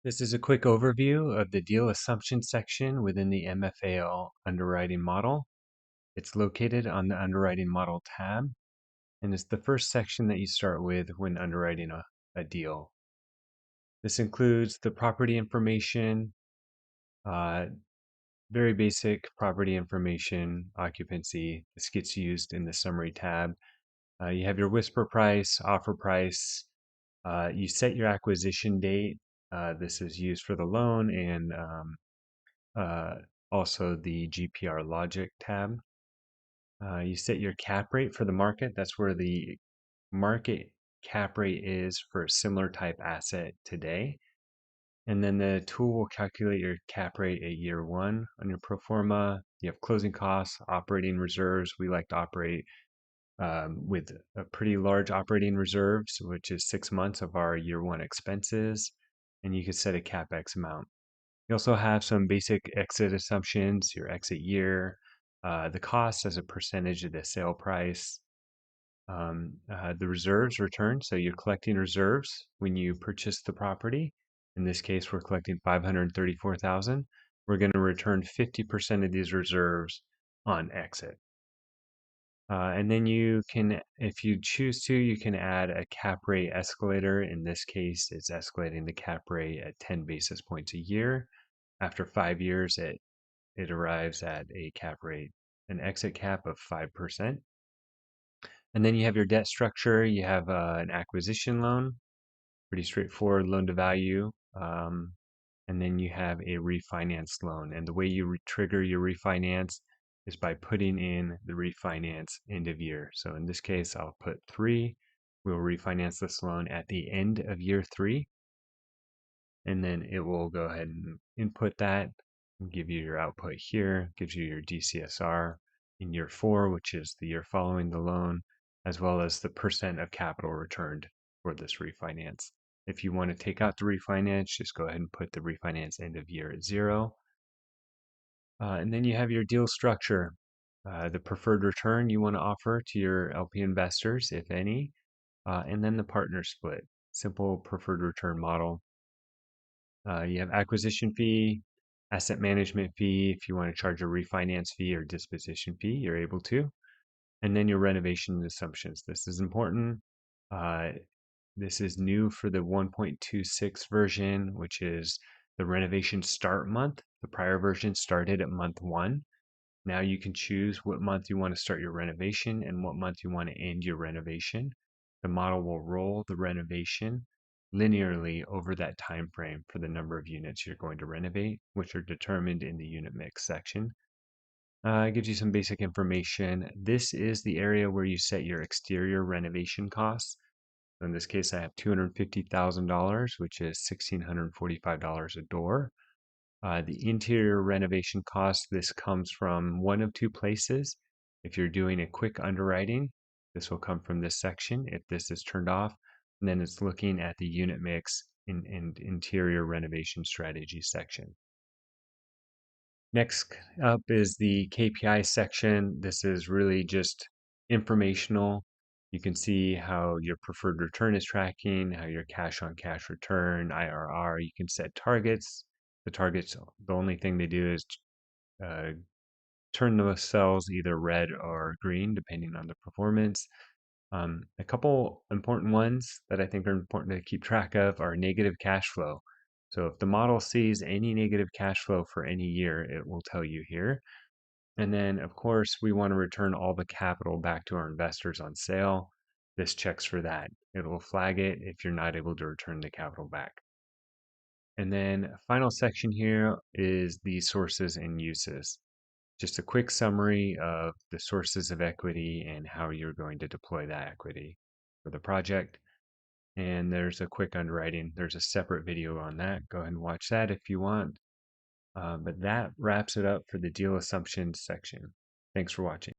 This is a quick overview of the deal assumption section within the MFA underwriting model. It's located on the underwriting model tab, and it's the first section that you start with when underwriting a deal. This includes the property information, uh, very basic property information, occupancy. This gets used in the summary tab. You have your whisper price, offer price. You set your acquisition date. This is used for the loan and uh, also the GPR logic tab. You set your cap rate for the market. That's where the market cap rate is for a similar type asset today. And then the tool will calculate your cap rate at year one on your pro forma. You have closing costs, operating reserves. We like to operate with a pretty large operating reserves, which is 6 months of our year one expenses. And you can set a CapEx amount. You also have some basic exit assumptions, your exit year, the cost as a percentage of the sale price, the reserves return. So you're collecting reserves when you purchase the property. In this case, we're collecting 534,000. We're going to return 50% of these reserves on exit. And then you can, if you choose to, you can add a cap rate escalator. In this case, it's escalating the cap rate at 10 basis points a year. After 5 years, it arrives at a cap rate, an exit cap of 5%. And then you have your debt structure. You have an acquisition loan, pretty straightforward loan to value. And then you have a refinance loan. And the way you trigger your refinance is by putting in the refinance end of year. So in this case, I'll put 3. We'll refinance this loan at the end of year 3. And then it will go ahead and input that and give you your output here, gives you your DCSR in year 4, which is the year following the loan, as well as the percent of capital returned for this refinance. If you want to take out the refinance, just go ahead and put the refinance end of year at 0. And then you have your deal structure, the preferred return you want to offer to your LP investors, if any, and then the partner split, simple preferred return model. You have acquisition fee, asset management fee. If you want to charge a refinance fee or disposition fee, you're able to. And then your renovation assumptions. This is important. Uh, this is new for the 1.26 version, which is the renovation start month. The prior version started at month 1. Now you can choose what month you want to start your renovation and what month you want to end your renovation. The model will roll the renovation linearly over that time frame for the number of units you're going to renovate, which are determined in the unit mix section. It gives you some basic information. This is the area where you set your exterior renovation costs. So in this case, I have $250,000, which is $1,645 a door. The interior renovation cost, this comes from one of two places. If you're doing a quick underwriting, this will come from this section. If this is turned off, then it's looking at the unit mix in interior renovation strategy section. Next up is the KPI section. This is really just informational. You can see how your preferred return is tracking, how your cash on cash return, IRR. You can set targets. The targets, the only thing they do is uh, turn the cells either red or green, depending on the performance. A couple important ones that I think are important to keep track of are negative cash flow. So if the model sees any negative cash flow for any year, it will tell you here. And then, of course, we want to return all the capital back to our investors on sale. This checks for that. It will flag it if you're not able to return the capital back. And then final section here is the sources and uses. Just a quick summary of the sources of equity and how you're going to deploy that equity for the project. And there's a quick underwriting. There's a separate video on that. Go ahead and watch that if you want. But that wraps it up for the deal assumptions section. Thanks for watching.